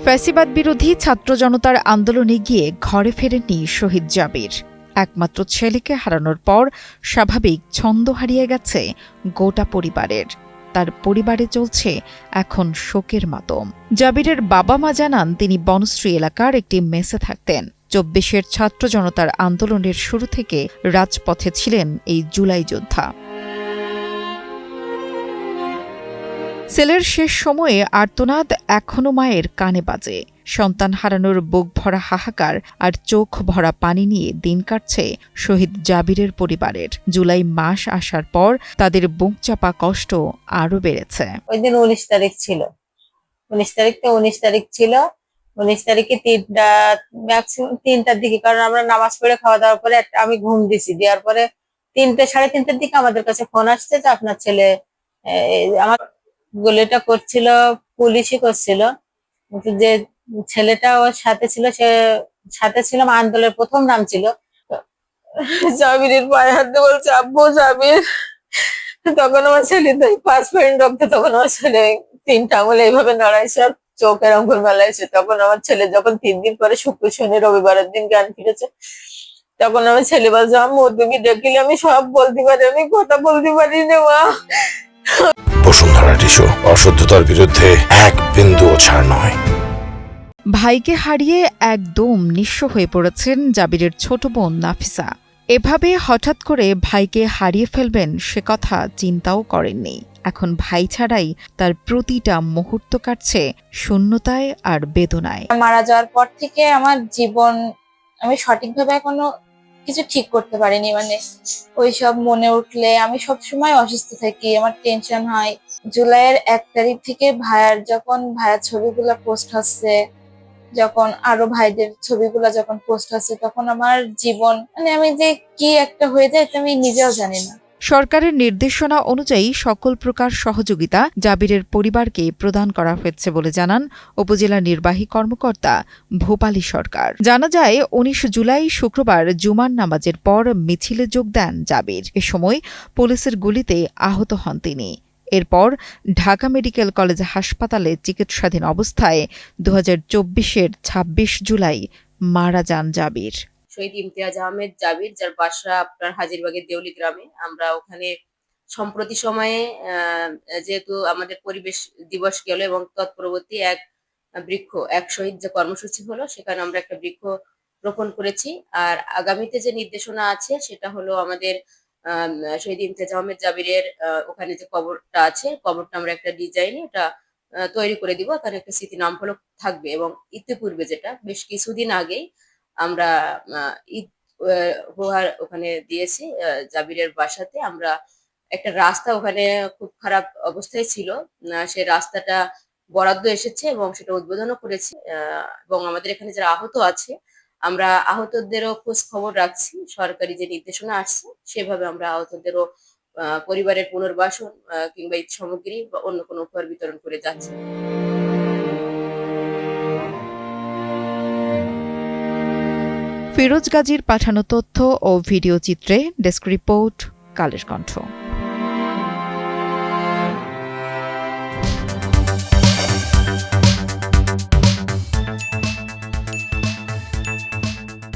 ফ্যাসিবাদ বিরোধী ছাত্র জনতার আন্দোলনে গিয়ে ঘরে ফেরেননি শহীদ জাবির। একমাত্র ছেলেকে হারানোর পর স্বাভাবিক ছন্দ হারিয়ে গেছে গোটা পরিবারের। তার পরিবারে চলছে এখন শোকের মাতম। জাবিরের বাবা মা জানান, তিনি বনশ্রী এলাকার একটি মেসে থাকতেন। ২৪-এর ছাত্র জনতার আন্দোলনের শুরু থেকে রাজপথে ছিলেন এই জুলাই যোদ্ধা। সেলের শেষ সময়ে আর্তনাদ এখনো মায়ের কানে বাজে। সন্তান হারানোর বুক ভরা হাহাকার আর চোখ ভরা পানি নিয়ে দিন কাটছে শহীদ জাবিরের পরিবারের। জুলাই মাস আসার পর তাদের বুক চাপা কষ্ট আরো বেড়েছে। ওই দিন 19 তারিখ ছিল, 19 তারিখ ছিল। 19 তারিখে ম্যাক্সিমাম 3টার দিকে, কারণ আমরা নামাজ পড়ে খাওয়া দাওয়ার পরে আমি ঘুম দিছি। দেওয়ার পরে 3টে, 3:30টার দিকে আমাদের কাছে ফোন আসছে যে আপনার ছেলে, আমার গুলিটা করছিল পুলিশই করছিল, কিন্তু যে ছেলেটা ওর সাথে ছিল, সে সাথে ছিল আন্দোলনের প্রথম নাম ছিল জাবিরের পায়ে হাত দিয়ে বলছে, আব্বু জাবির। তখন আমার ছেলে 5 পয়েন্ট রক্ত, তখন আমার ছেলে 3টা আঙুল এইভাবে নাড়াইছে আর চোখের আঙ্গুল মেলাইছে। তখন আমার ছেলে যখন 3 দিন পরে শুক্র শনি রবিবারের দিন জ্ঞান ফিরেছে, তখন আমার ছেলে বলছে, আম্মু তুমি দেখলে আমি সব বলতে পারি, আমি কথা বলতে পারি না মা। বসুন্ধরা টিস্যু, অশুদ্ধতার বিরুদ্ধে এক বিন্দুও ছাড় নয়। ভাইকে হারিয়ে একদম নিঃস্ব হয়ে পড়েছেন জাবিরের ছোট বোন নাফিসা। এভাবে হঠাৎ করে ভাইকে হারিয়ে ফেলবেন সে কথা চিন্তাও করেননি। এখন ভাই ছাড়াই তার প্রতিটা মুহূর্ত কাটছে শূন্যতায় আর বেদনায়। মারা যাওয়ার পর থেকে আমার জীবন আমি সঠিকভাবে এখনো কিছু ঠিক করতে পারিনি। মানে ওইসব মনে উঠলে আমি সবসময় অসুস্থ থাকি, আমার টেনশন হয়। জুলাইয়ের 1 তারিখ থেকে ভাইয়ার ছবিগুলা পোস্ট হচ্ছে, যখন আরো ভাইদের ছবিগুলা যখন পোস্ট হচ্ছে, তখন আমার জীবন মানে আমি যে কি একটা হয়ে যায় আমি নিজেও জানি না। সরকারের নির্দেশনা অনুযায়ী সকল প্রকার সহযোগিতা জাবিরের পরিবারকে প্রদান করা হয়েছে বলে জানান উপজেলা নির্বাহী কর্মকর্তা ভূপালী সরকার। জানা যায়, ১৯ জুলাই শুক্রবার জুমার নামাজের পর মিছিলে যোগ দেন জাবির। এ সময় পুলিশের গুলিতে আহত হন তিনি। এরপর ঢাকা মেডিকেল কলেজ হাসপাতালে চিকিৎসাধীন অবস্থায় ২০২৪-এর ২৬ জুলাই মারা যান জাবির। শহীদ ইমতিয়াজ আহমেদ জাবির, যার বাসা আপনার হাজিরবাগের দেউলি গ্রামে। আমরা ওখানে সম্প্রতি সময়ে যেহেতু আমাদের পরিবেশ দিবস গেল এবং তৎপরবর্তী এক শহীদ যে কর্মসূচি হলো, সেখানে আমরা একটা বৃক্ষ রোপণ করেছি। আর আগামীতে যে নির্দেশনা আছে সেটা হলো আমাদের শহীদ ইমতিয়াজ আহমেদ জাবিরের ওখানে যে কবরটা আছে, কবরটা আমরা একটা ডিজাইনে এটা তৈরি করে দিব। তার একটা স্মৃতি নাম ফলক থাকবে। এবং ইতিপূর্বে যেটা বেশ কিছুদিন আগেই আমরা ঈদ উপহার ওখানে দিয়েছি জাবিরের বাসাতে। আমরা একটা রাস্তা ওখানে খুব খারাপ অবস্থায় ছিল, সে রাস্তাটা বরাদ্দ এসেছে এবং সেটা উদ্বোধনও করেছি। এবং আমাদের এখানে যারা আহত আছে, আমরা আহতদেরও খোঁজ খবর রাখছি। সরকারি যে নির্দেশনা আসছে সেভাবে আমরা আহতদেরও পরিবারের পুনর্বাসন কিংবা ঈদ সামগ্রী বা অন্য কোনো উপহার বিতরণ করে যাচ্ছি। ফিরোজ গাজীর পাঠানো তথ্য ও ভিডিও চিত্রে ডেস্ক রিপোর্ট, কালের কণ্ঠ।